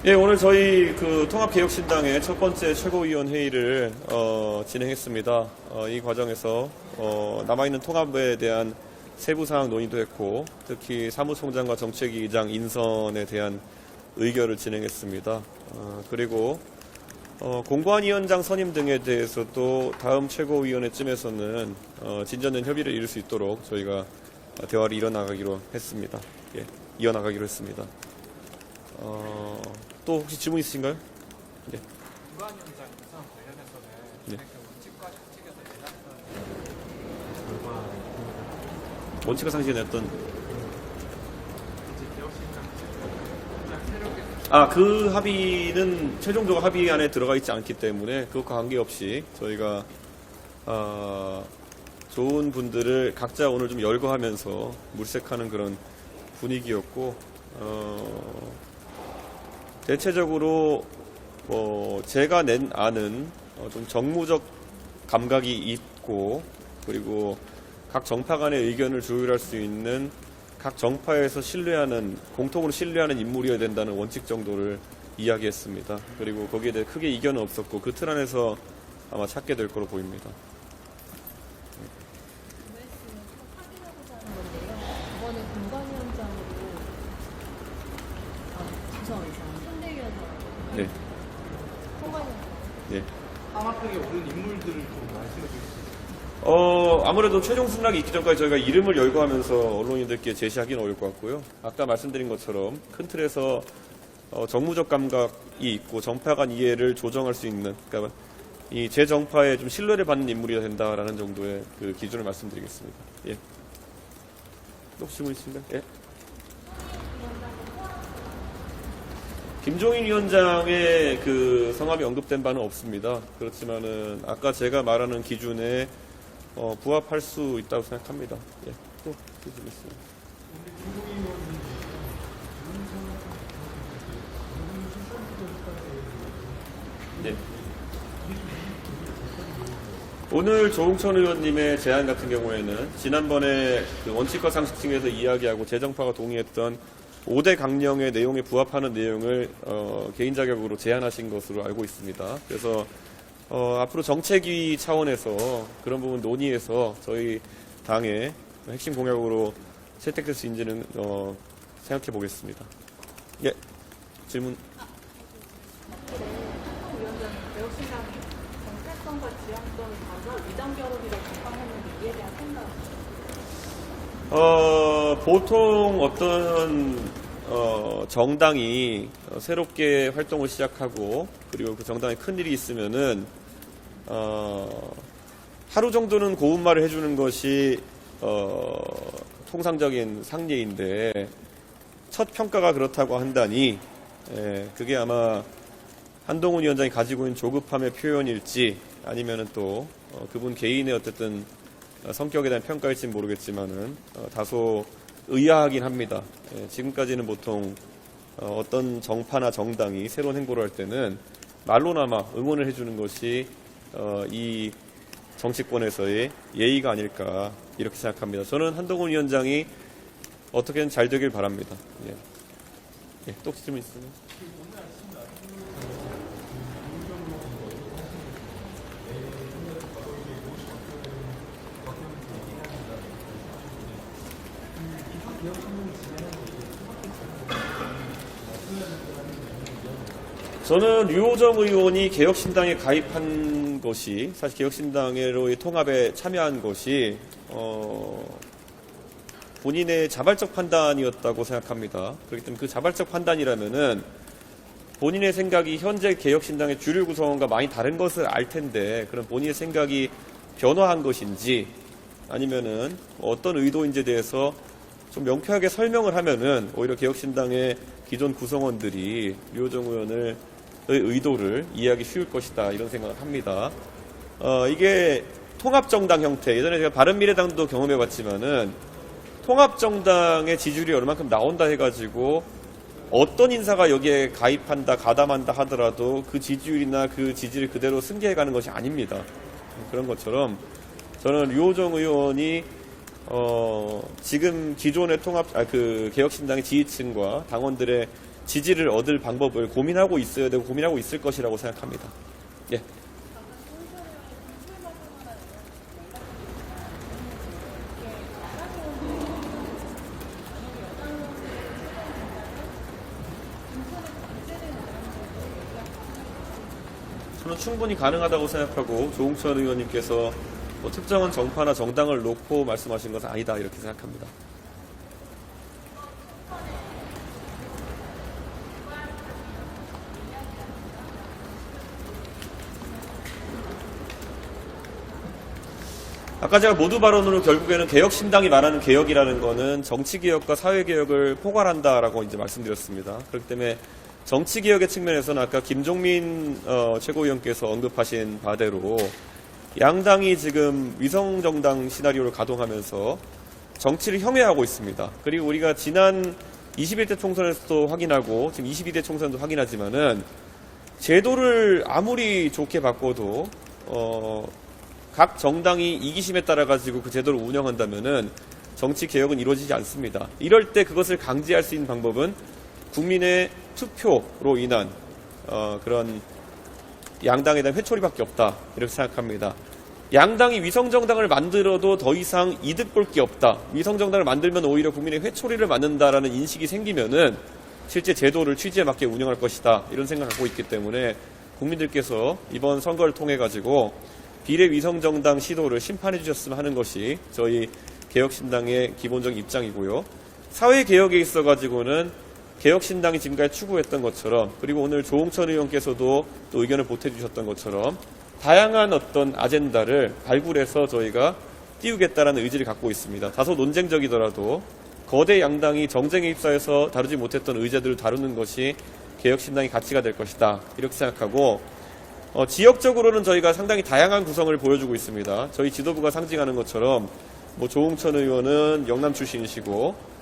예, 오늘 저희 그 통합개혁신당의 첫 번째 최고위원 회의를 진행했습니다. 이 과정에서 남아있는 통합에 대한 세부 사항 논의도 했고, 특히 사무총장과 정책위의장 인선에 대한 의결을 진행했습니다. 그리고 공관위원장 선임 등에 대해서도 다음 최고위원회쯤에서는 진전된 협의를 이룰 수 있도록 저희가 대화를 이어나가기로 했습니다. 예, 이어나가기로 했습니다. 또 혹시 질문 있으신가요? 네. 공관위원장 인선 관련해서는 네. 원칙과 상식에서 내놨던 원칙과 상식에 냈던 이제 개혁신당 새롭게 그 합의는 최종적으로 합의 안에 들어가 있지 않기 때문에 그것과 관계없이 저희가 좋은 분들을 각자 오늘 좀 열거하면서 물색하는 그런 분위기였고 대체적으로 제가 낸 안은 좀 정무적 감각이 있고, 그리고 각 정파 간의 의견을 조율할 수 있는 각 정파에서 신뢰하는, 공통으로 신뢰하는 인물이어야 된다는 원칙 정도를 이야기했습니다. 그리고 거기에 대해 크게 이견은 없었고 그 틀 안에서 아마 찾게 될 거로 보입니다. 확인하고자 하는 건데요. 이번에 공관위원장으로 죄송합니다. 선대위원장 네. 공관위원장 네. 하마평에 오른 인물들을 좀 말씀해 주시죠. 아무래도 최종 승락이 있기 전까지 저희가 이름을 열거하면서 언론인들께 제시하기는 어려울 것 같고요. 아까 말씀드린 것처럼 큰 틀에서 정무적 감각이 있고 정파 간 이해를 조정할 수 있는, 그러니까 이 제 정파에 좀 신뢰를 받는 인물이어야 된다라는 정도의 그 기준을 말씀드리겠습니다. 예. 또 질문 있습니까? 예. 김종인 위원장의 그 성함이 언급된 바는 없습니다. 그렇지만은 아까 제가 말하는 기준에 부합할 수 있다고 생각합니다. 예. 또 질문 있습니다. 네. 오늘 조홍천 의원님의 제안 같은 경우에는 지난번에 그 원칙과 상식층에서 이야기하고 재정파가 동의했던 5대 강령의 내용에 부합하는 내용을 개인 자격으로 제안하신 것으로 알고 있습니다. 그래서 앞으로 정책위 차원에서 그런 부분 논의해서 저희 당의 핵심 공약으로 채택될 수 있는지는 생각해 보겠습니다. 예, 질문. 위원장 개혁신당 정체성과 지향성을 봐서 이전 결혼이라고 비판했는데 이에 대한 생각. 보통 어떤 정당이 새롭게 활동을 시작하고 그리고 그 정당에 큰 일이 있으면은 하루 정도는 고운말을 해주는 것이 통상적인 상례인데 첫 평가가 그렇다고 한다니 그게 아마 한동훈 위원장이 가지고 있는 조급함의 표현일지 아니면은 또 그분 개인의 어쨌든 성격에 대한 평가일지는 모르겠지만은 다소 의아하긴 합니다. 지금까지는 보통 어떤 정파나 정당이 새로운 행보를 할 때는 말로나마 응원을 해주는 것이 이 정치권에서의 예의가 아닐까 이렇게 생각합니다. 저는 한동훈 위원장이 어떻게든 잘 되길 바랍니다. 예. 예, 또 질문 있으면? 저는 류호정 의원이 개혁신당에 가입한 것이, 사실 개혁신당으로의 통합에 참여한 것이 본인의 자발적 판단이었다고 생각합니다. 그렇기 때문에 그 자발적 판단이라면은 본인의 생각이 현재 개혁신당의 주류 구성원과 많이 다른 것을 알 텐데, 그럼 본인의 생각이 변화한 것인지 아니면은 어떤 의도인지에 대해서 좀 명쾌하게 설명을 하면은 오히려 개혁신당의 기존 구성원들이 류호정 의원의 의도를 이해하기 쉬울 것이다 이런 생각을 합니다. 이게 통합정당 형태, 예전에 제가 바른미래당도 경험해봤지만은 통합정당의 지지율이 얼마만큼 나온다 해가지고 어떤 인사가 여기에 가입한다, 가담한다 하더라도 그 지지율이나 그 지지를 그대로 승계해가는 것이 아닙니다. 그런 것처럼 저는 류호정 의원이 지금 기존의 개혁신당의 지지층과 당원들의 지지를 얻을 방법을 고민하고 있어야 되고 고민하고 있을 것이라고 생각합니다. 예. 저는 충분히 가능하다고 생각하고 조홍천 의원님께서 뭐 특정한 정파나 정당을 놓고 말씀하신 것은 아니다 이렇게 생각합니다. 아까 제가 모두 발언으로 결국에는 개혁신당이 말하는 개혁이라는 거는 정치개혁과 사회개혁을 포괄한다라고 이제 말씀드렸습니다. 그렇기 때문에 정치개혁의 측면에서는 아까 김종민 최고위원께서 언급하신 바대로 양당이 지금 위성정당 시나리오를 가동하면서 정치를 혐오하고 있습니다. 그리고 우리가 지난 21대 총선에서도 확인하고 지금 22대 총선도 확인하지만은 제도를 아무리 좋게 바꿔도 각 정당이 이기심에 따라 가지고 그 제도를 운영한다면은 정치 개혁은 이루어지지 않습니다. 이럴 때 그것을 강제할 수 있는 방법은 국민의 투표로 인한 그런 양당에 대한 회초리밖에 없다 이렇게 생각합니다. 양당이 위성정당을 만들어도 더 이상 이득 볼 게 없다. 위성정당을 만들면 오히려 국민의 회초리를 맞는다라는 인식이 생기면은 실제 제도를 취지에 맞게 운영할 것이다 이런 생각을 갖고 있기 때문에 국민들께서 이번 선거를 통해 가지고 비례 위성정당 시도를 심판해 주셨으면 하는 것이 저희 개혁신당의 기본적인 입장이고요. 사회개혁에 있어 가지고는 개혁신당이 지금까지 추구했던 것처럼 그리고 오늘 조홍천 의원께서도 또 의견을 보태주셨던 것처럼 다양한 어떤 아젠다를 발굴해서 저희가 띄우겠다라는 의지를 갖고 있습니다. 다소 논쟁적이더라도 거대 양당이 정쟁에 휩싸여서 다루지 못했던 의제들을 다루는 것이 개혁신당의 가치가 될 것이다 이렇게 생각하고 지역적으로는 저희가 상당히 다양한 구성을 보여주고 있습니다. 저희 지도부가 상징하는 것처럼 뭐 조홍천 의원은 영남 출신이시고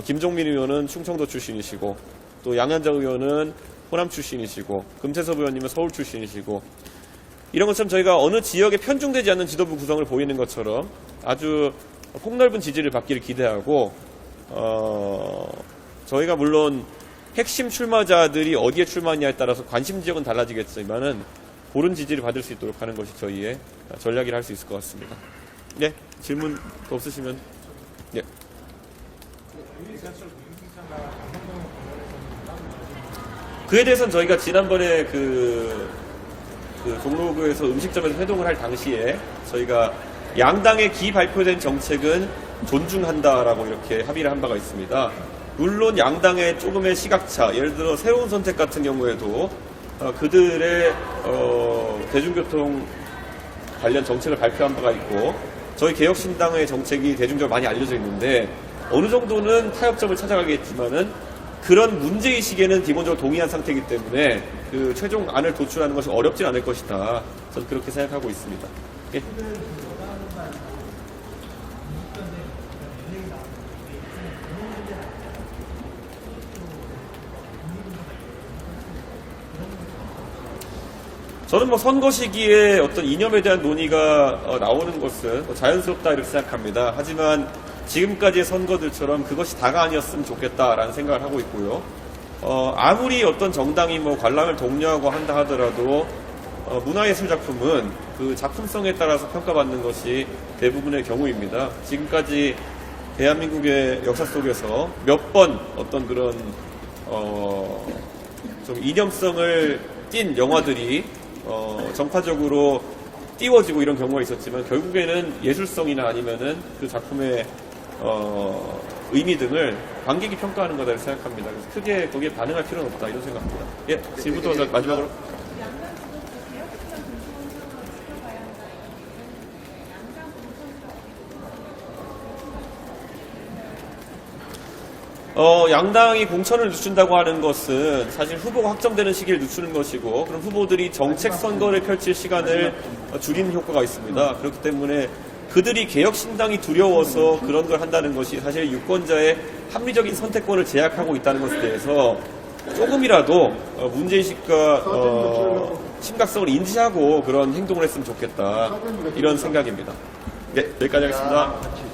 김종민 의원은 충청도 출신이시고 또 양한장 의원은 호남 출신이시고 금태섭 의원님은 서울 출신이시고 이런 것처럼 저희가 어느 지역에 편중되지 않는 지도부 구성을 보이는 것처럼 아주 폭넓은 지지를 받기를 기대하고 저희가 물론 핵심 출마자들이 어디에 출마하냐에 따라서 관심 지역은 달라지겠지만은 고른 지지를 받을 수 있도록 하는 것이 저희의 전략이라 할 수 있을 것 같습니다. 예, 질문 더 없으시면 예. 그에 대해서는 저희가 지난번에 그 종로구에서 음식점에서 회동을 할 당시에 저희가 양당의 기발표된 정책은 존중한다라고 이렇게 합의를 한 바가 있습니다. 물론 양당의 조금의 시각차, 예를 들어 새로운 선택 같은 경우에도 그들의 대중교통 관련 정책을 발표한 바가 있고 저희 개혁신당의 정책이 대중적으로 많이 알려져 있는데 어느 정도는 타협점을 찾아가겠지만은 그런 문제의식에는 기본적으로 동의한 상태이기 때문에 그 최종 안을 도출하는 것이 어렵진 않을 것이다. 저는 그렇게 생각하고 있습니다. 예. 저는 뭐 선거 시기에 어떤 이념에 대한 논의가 나오는 것은 자연스럽다 이렇게 생각합니다. 하지만 지금까지의 선거들처럼 그것이 다가 아니었으면 좋겠다라는 생각을 하고 있고요. 아무리 어떤 정당이 뭐 관람을 독려하고 한다 하더라도 문화예술 작품은 그 작품성에 따라서 평가받는 것이 대부분의 경우입니다. 지금까지 대한민국의 역사 속에서 몇 번 어떤 그런 좀 이념성을 띤 영화들이 정파적으로 띄워지고 이런 경우가 있었지만 결국에는 예술성이나 아니면은 그 작품의 의미 등을 관객이 평가하는 거다 생각합니다. 그래서 크게 거기에 반응할 필요는 없다 이런 생각합니다. 예, 질문부터 마지막으로. 양당이 공천을 늦춘다고 하는 것은 사실 후보가 확정되는 시기를 늦추는 것이고 그럼 후보들이 정책 선거를 펼칠 시간을 줄이는 효과가 있습니다. 그렇기 때문에 그들이 개혁신당이 두려워서 그런 걸 한다는 것이 사실 유권자의 합리적인 선택권을 제약하고 있다는 것에 대해서 조금이라도 문제의식과 심각성을 인지하고 그런 행동을 했으면 좋겠다 이런 생각입니다. 네, 여기까지 하겠습니다.